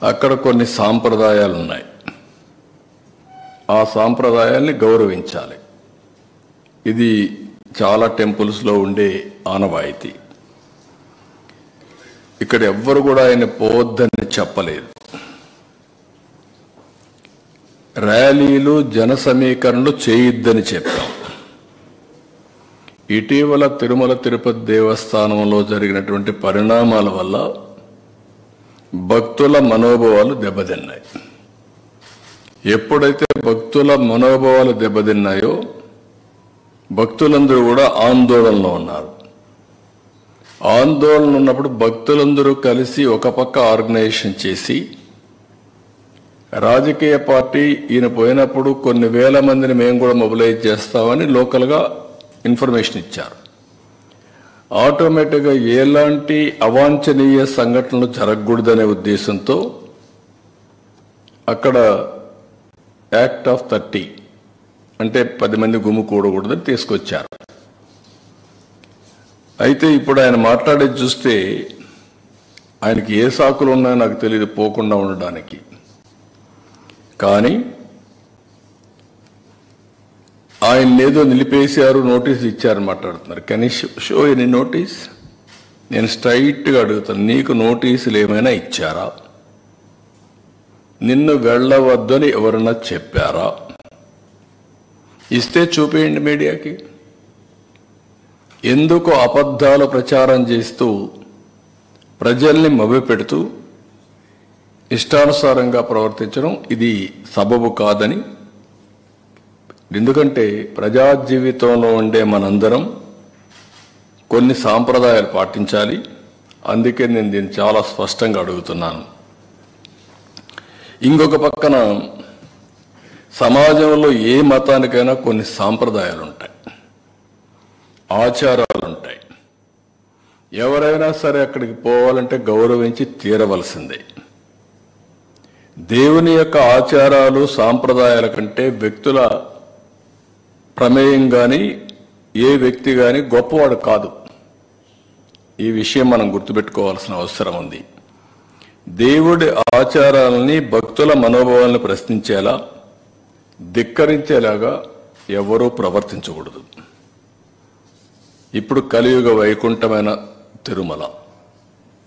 అక్కడ కొన్ని సాంప్రదాయాలు ఉన్నాయి. ఆ సాంప్రదాయాల్ని గౌరవించాలి. ఇది చాలా టెంపుల్స్లో ఉండే ఆనవాయితీ. ఇక్కడ ఎవ్వరు కూడా ఆయన పోవద్దని చెప్పలేదు. ర్యాలీలు జన సమీకరణలు చేయొద్దని చెప్పాం. ఇటీవల తిరుమల తిరుపతి దేవస్థానంలో జరిగినటువంటి పరిణామాల వల్ల భక్తుల మనోభావాలు దెబ్బతిన్నాయి. ఎప్పుడైతే భక్తుల మనోభావాలు దెబ్బతిన్నాయో భక్తులందరూ కూడా ఆందోళనలో ఉన్నారు. ఆందోళన ఉన్నప్పుడు భక్తులందరూ కలిసి ఒక పక్క ఆర్గనైజేషన్ చేసి, రాజకీయ పార్టీ ఈయన పోయినప్పుడు కొన్ని వేల మందిని మేము కూడా మొబిలైజ్ చేస్తామని లోకల్గా ఇన్ఫర్మేషన్ ఇచ్చారు. ఆటోమేటిక్గా ఎలాంటి అవాంఛనీయ సంఘటనలు జరగకూడదనే ఉద్దేశంతో అక్కడ యాక్ట్ ఆఫ్ 30 అంటే 10 మంది గుమ్ముకూడకూడదని తీసుకొచ్చారు. అయితే ఇప్పుడు ఆయన మాట్లాడేది చూస్తే ఆయనకి ఏ సాకులు ఉన్నాయో నాకు తెలియదు పోకుండా ఉండడానికి. కానీ ఆయన ఏదో నిలిపేశారు, నోటీస్ ఇచ్చారని మాట్లాడుతున్నారు. కానీ షో ఎనీ నోటీస్? నేను స్ట్రైట్గా అడుగుతాను, నీకు నోటీసులు ఏమైనా ఇచ్చారా? నిన్ను వెళ్ళవద్దని ఎవరన్నా చెప్పారా? ఇస్తే చూపేయండి మీడియాకి. ఎందుకు అబద్ధాలు ప్రచారం చేస్తూ ప్రజల్ని మభ్యపెడుతూ ఇష్టానుసారంగా ప్రవర్తించడం ఇది సబబు కాదని. ఎందుకంటే ప్రజా జీవితంలో ఉండే మనందరం కొన్ని సాంప్రదాయాలు పాటించాలి. అందుకే నేను దీన్ని చాలా స్పష్టంగా అడుగుతున్నాను. ఇంకొక పక్కన సమాజంలో ఏ మతానికైనా కొన్ని సాంప్రదాయాలు ఉంటాయి, ఆచారాలు ఉంటాయి. ఎవరైనా సరే అక్కడికి పోవాలంటే గౌరవించి తీరవలసిందే. దేవుని యొక్క ఆచారాలు సాంప్రదాయాల కంటే వ్యక్తుల ప్రమేయం కానీ ఏ వ్యక్తి కానీ గొప్పవాడు కాదు. ఈ విషయం మనం గుర్తుపెట్టుకోవాల్సిన అవసరం ఉంది. దేవుడి ఆచారాలని భక్తుల మనోభావాలను ప్రశ్నించేలా, ధిక్కరించేలాగా ఎవరూ ప్రవర్తించకూడదు. ఇప్పుడు కలియుగ వైకుంఠమైన తిరుమల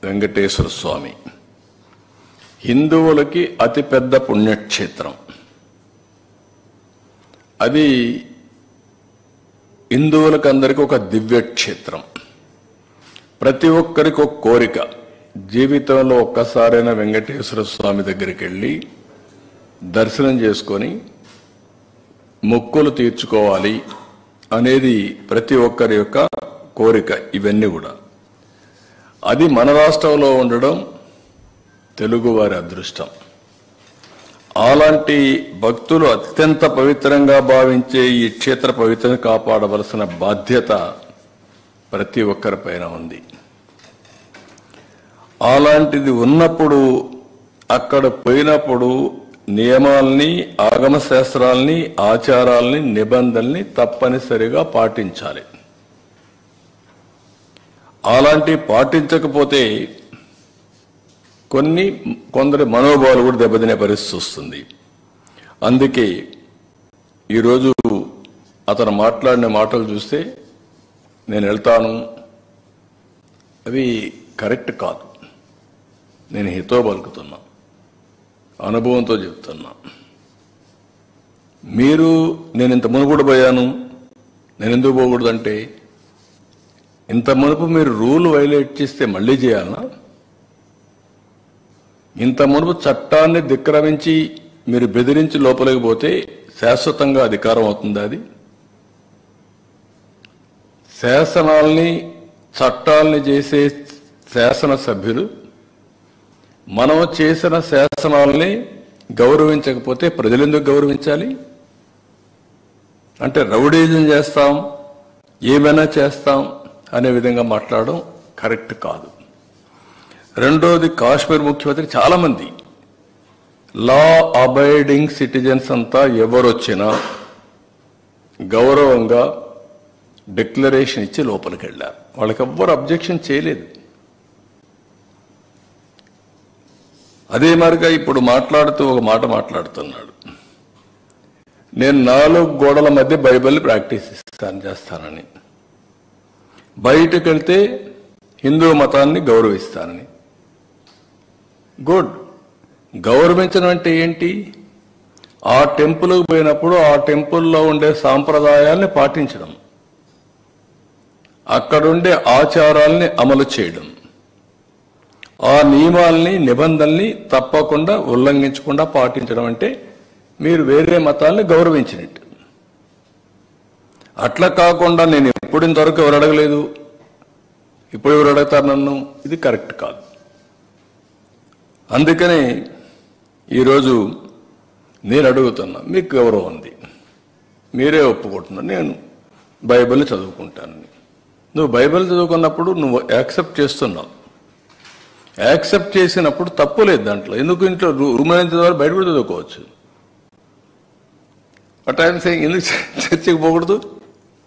వెంకటేశ్వర స్వామి హిందువులకి అతిపెద్ద పుణ్యక్షేత్రం. అది హిందువులకు అందరికీ ఒక దివ్యక్షేత్రం. ప్రతి ఒక్కరికి ఒక కోరిక, జీవితంలో ఒక్కసారైనా వెంకటేశ్వర స్వామి దగ్గరికి వెళ్ళి దర్శనం చేసుకొని మొక్కులు తీర్చుకోవాలి అనేది ప్రతి ఒక్కరి యొక్క కోరిక. ఇవన్నీ కూడా అది మన రాష్ట్రంలో ఉండడం తెలుగువారి అదృష్టం. అలాంటి భక్తులు అత్యంత పవిత్రంగా భావించే ఈ క్షేత్ర పవిత్రను కాపాడవలసిన బాధ్యత ప్రతి ఒక్కరిపైన ఉంది. అలాంటిది ఉన్నప్పుడు అక్కడ పోయినప్పుడు నియమాల్ని, ఆగమ శాస్త్రాల్ని, ఆచారాల్ని, నిబంధనల్ని తప్పనిసరిగా పాటించాలి. అలాంటి పాటించకపోతే కొందరి మనోభావాలు కూడా దెబ్బతినే పరిస్థితి వస్తుంది. అందుకే ఈరోజు అతను మాట్లాడిన మాటలు చూస్తే నేను వెళ్తాను, అవి కరెక్ట్ కాదు. నేను హితో పలుకుతున్నా, అనుభవంతో చెప్తున్నా. మీరు నేను ఇంత మునుపుడు పోయాను, నేను ఎందుకు పోకూడదంటే, ఇంత మునుపు మీరు రూల్ వైలేట్ చేస్తే మళ్ళీ చేయాలనా? ఇంత మునుపు చట్టాన్ని ధిక్కరించి మీరు బెదిరించి లోపలికి పోతే శాశ్వతంగా అధికారం అవుతుంది. అది శాసనాల్ని, చట్టాలని చేసే శాసనసభ్యులు మనం చేసిన శాసనాల్ని గౌరవించకపోతే ప్రజలు ఎందుకు గౌరవించాలి? అంటే రౌడీజం చేస్తాం, ఏమైనా చేస్తాం అనే విధంగా మాట్లాడడం కరెక్ట్ కాదు. రెండోది, కాశ్మీర్ ముఖ్యమంత్రి చాలా మంది లా అబైడింగ్ సిటిజన్స్ అంతా ఎవరొచ్చినా గౌరవంగా డిక్లరేషన్ ఇచ్చి లోపలికి వెళ్ళారు. వాళ్ళకి ఎవ్వరు అబ్జెక్షన్ చేయలేదు. అదే మరిగా ఇప్పుడు మాట్లాడుతూ ఒక మాట మాట్లాడుతున్నాడు. నేను 4 గోడల మధ్య బైబిల్ ప్రాక్టీస్ చేస్తానని, బయటకు వెళ్తే హిందూ మతాన్ని గౌరవిస్తానని. గుడ్. గౌరవించడం అంటే ఏంటి? ఆ టెంపుల్కి పోయినప్పుడు ఆ టెంపుల్లో ఉండే సాంప్రదాయాల్ని పాటించడం, అక్కడుండే ఆచారాల్ని అమలు చేయడం, ఆ నియమాల్ని నిబంధనల్ని తప్పకుండా ఉల్లంఘించకుండా పాటించడం అంటే మీరు వేరే మతాల్ని గౌరవించినట్టు. అట్లా కాకుండా నేను ఎప్పుడు ఇంతవరకు ఎవరు అడగలేదు, ఇప్పుడు ఎవరు అడుగుతారు నన్ను, ఇది కరెక్ట్ కాదు. అందుకనే ఈరోజు నేను అడుగుతున్నా, మీకు గౌరవం ఉంది, మీరే ఒప్పుకుంటున్నారు, నేను బైబిల్ చదువుకుంటానని. నువ్వు బైబిల్ చదువుకున్నప్పుడు నువ్వు యాక్సెప్ట్ చేస్తున్నావు. యాక్సెప్ట్ చేసినప్పుడు తప్పు లేదు దాంట్లో. ఎందుకు ఇంట్లో రూమ్ చదవాలి, బయట కూడా చదువుకోవచ్చు. బట్ ఐఎమ్ సేయింగ్ ఎందుకు చర్చకి పోకూడదు?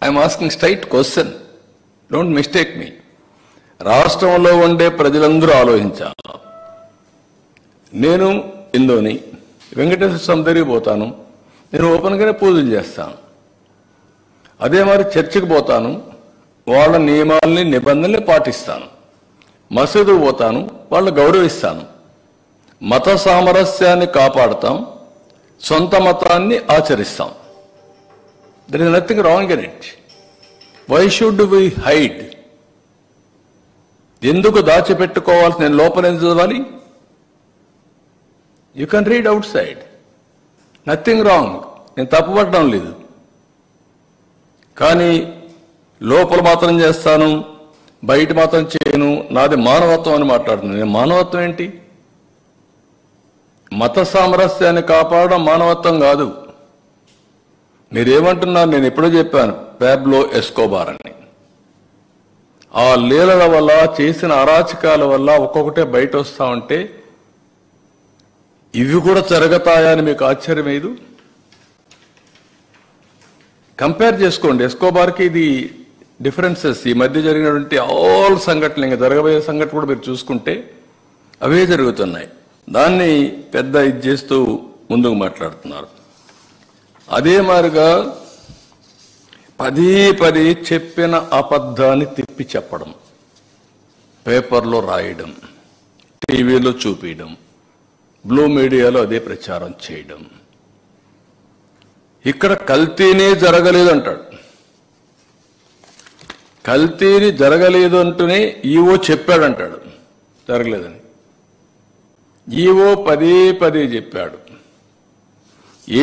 I'm asking straight question, don't mistake me. రాష్ట్రంలో ఉండే ప్రజలందరూ ఆలోచించాలి. నేను హిందూని, వెంకటేశ్వర స్వామి దగ్గరికి పోతాను, నేను ఓపెన్గానే పూజలు చేస్తాను. అదే మరి చర్చికి పోతాను, వాళ్ళ నియమాల్ని నిబంధనల్ని పాటిస్తాను. మసీదు పోతాను, వాళ్ళు గౌరవిస్తాను. మత సామరస్యాన్ని కాపాడుతాం, సొంత మతాన్ని ఆచరిస్తాం. There is nothing wrong in it. Why should we hide? ఎందుకు దాచిపెట్టుకోవాలి? నేను లోపల ఎందుకు చదవాలి? You can read outside, nothing wrong. నేను తప్పుపడడం లేదు. కానీ లోపల మాత్రం చేస్తాను, బయట మాత్రం చేయను, నాది మానవత్వం అని మాట్లాడుతున్నాను. నేను మానవత్వం ఏంటి? మత సామరస్యాన్ని కాపాడడం మానవత్వం కాదు. మీరేమంటున్నారు? నేను ఎప్పుడో చెప్పాను, పాబ్లో ఎస్కోబార్ అని. ఆ లీలల వల్ల, చేసిన అరాచకాల వల్ల ఒక్కొక్కటే బయట వస్తా ఉంటే ఇవి కూడా జరుగుతాయని మీకు ఆశ్చర్యం లేదు? కంపేర్ చేసుకోండి. ఎస్కోబార్కి ఇది డిఫరెన్సెస్. ఈ మధ్య జరిగినటువంటి ఆల్ సంఘటనలు, ఇంకా జరగబోయే సంఘటన కూడా మీరు చూసుకుంటే అవే జరుగుతున్నాయి. దాన్ని పెద్ద ఇది చేస్తూ ముందుకు మాట్లాడుతున్నారు. అదే మాదిరిగా పదే చెప్పిన అబద్ధాన్ని తిప్పి చెప్పడం, పేపర్లో రాయడం, టీవీలో చూపించడం, బ్లూ మీడియాలో అదే ప్రచారం చేయడం. ఇక్కడ కల్తీనే జరగలేదు అంటాడు. కల్తీని జరగలేదు అంటూనే ఈవో చెప్పాడంటాడు జరగలేదని. ఈవో పదే చెప్పాడు.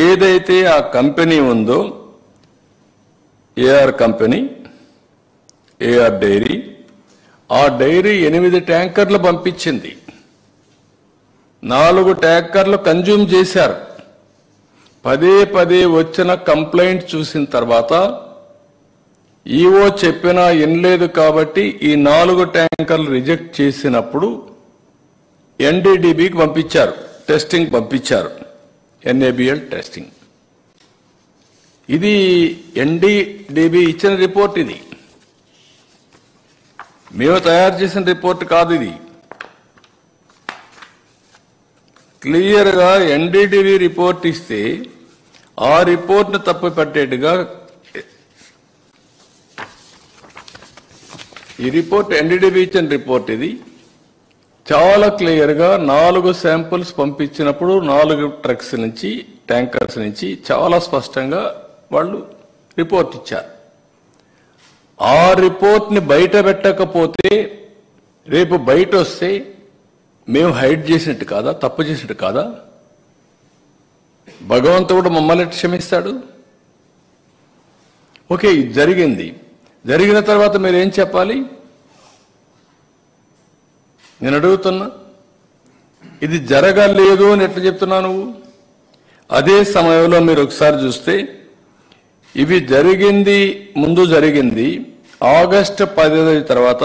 ఏదైతే ఆ కంపెనీ ఉందో, ఏఆర్ కంపెనీ, ఏఆర్ డైరీ, ఆ డైరీ 8 ట్యాంకర్లు పంపించింది. 4 ట్యాంకర్లు కన్జ్యూమ్ చేశారు. పదే వచ్చిన కంప్లైంట్ చూసిన తర్వాత ఈవో చెప్పినా వినలేదు కాబట్టి ఈ 4 ట్యాంకర్లు రిజెక్ట్ చేసినప్పుడు ఎన్డీడీబీకి పంపించారు, టెస్టింగ్ పంపించారు, ఎన్ఏబిఎల్ టెస్టింగ్. ఇది ఎన్డీడీబీ ఇచ్చిన రిపోర్ట్. ఇది మేము తయారు చేసిన రిపోర్ట్ కాదు. ఇది క్లియర్గా ఎన్డీడీబీ రిపోర్ట్ ఇస్తే ఆ రిపోర్ట్ను తప్పు పెట్టేట్టుగా ఈ రిపోర్ట్, ఎన్డీడీబీ ఇచ్చిన రిపోర్ట్ ఇది చాలా క్లియర్గా 4 శాంపుల్స్ పంపించినప్పుడు 4 ట్రక్స్ నుంచి, ట్యాంకర్స్ నుంచి చాలా స్పష్టంగా వాళ్ళు రిపోర్ట్ ఇచ్చారు. ఆ రిపోర్ట్ని బయట పెట్టకపోతే రేపు బయట వస్తే మేము హైడ్ చేసినట్టు కాదా, తప్పు చేసినట్టు కాదా? భగవంతుడు మమ్మల్ని క్షమిస్తాడు? ఓకే, ఇది జరిగింది. జరిగిన తర్వాత మీరేం చెప్పాలి? నేను అడుగుతున్నా, ఇది జరగలేదు అని ఎట్లా చెప్తున్నా నువ్వు? అదే సమయంలో మీరు ఒకసారి చూస్తే ఇవి జరిగింది, ముందు జరిగింది ఆగస్టు 10 తర్వాత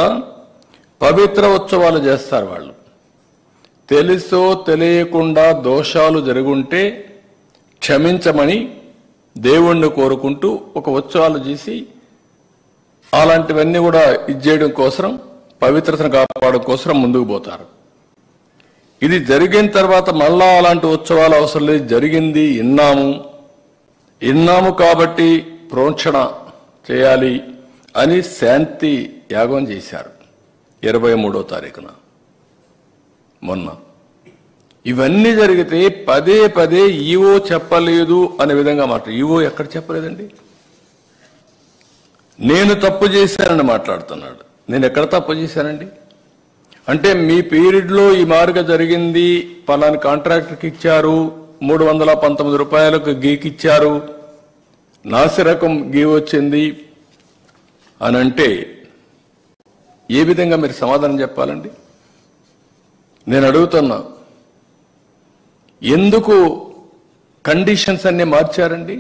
పవిత్ర ఉత్సవాలు చేస్తారు వాళ్ళు. తెలుసో తెలియకుండా దోషాలు జరుగుంటే క్షమించమని దేవుణ్ణి కోరుకుంటూ ఒక ఉత్సవాలు చేసి అలాంటివన్నీ కూడా ఇచ్చేయడం కోసం, పవిత్రతను కాపాడడం కోసం ముందుకు పోతారు. ఇది జరిగిన తర్వాత మళ్ళా అలాంటి ఉత్సవాలు అవసరం లేదు, జరిగింది విన్నాము కాబట్టి ప్రోక్షణ చేయాలి అని శాంతి యాగం చేశారు 23వ తారీఖున మొన్న. ఇవన్నీ జరిగితే పదే పదే ఈవో చెప్పలేదు అనే విధంగా ఈవో ఎక్కడ చెప్పలేదండి. నేను తప్పు చేశానని మాట్లాడుతున్నాడు. నేను ఎక్కడ తప్పు చేశానండి? అంటే మీ పీరియడ్లో ఈ మార్గం జరిగింది, పలాని కాంట్రాక్టర్కి ఇచ్చారు, 319 రూపాయలకు గీకిచ్చారు, నాసిరకం గీ వచ్చింది అని అంటే ఏ విధంగా మీరు సమాధానం చెప్పాలండి? నేను అడుగుతున్నా, ఎందుకు కండిషన్స్ అన్ని మార్చారండి?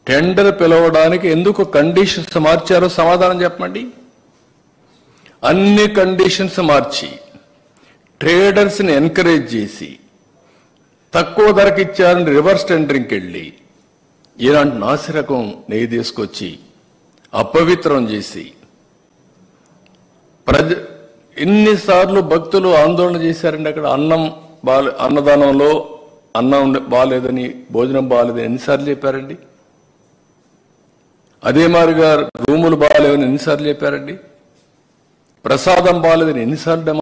టెండర్ పిలవడానికి ఎందుకు కండిషన్స్ మార్చారో సమాధానం చెప్పండి. అన్ని కండిషన్స్ మార్చి ట్రేడర్స్ని ఎంకరేజ్ చేసి తక్కువ ధరకు ఇచ్చారని రివర్స్ టెండరింగ్కి వెళ్ళి ఇలాంటి నాసిరకం నెయ్యి తీసుకొచ్చి అపవిత్రం చేసి ఎన్నిసార్లు భక్తులు ఆందోళన చేశారండి. అక్కడ అన్నదానంలో అన్నం బాగాలేదని, భోజనం బాగాలేదని ఎన్నిసార్లు చెప్పారండి? అదే మాదిరిగా రూములు బాగాలేవని ఎన్నిసార్లు చెప్పారండి? ప్రసాదం బాగాలేదని ఎన్నిసార్లు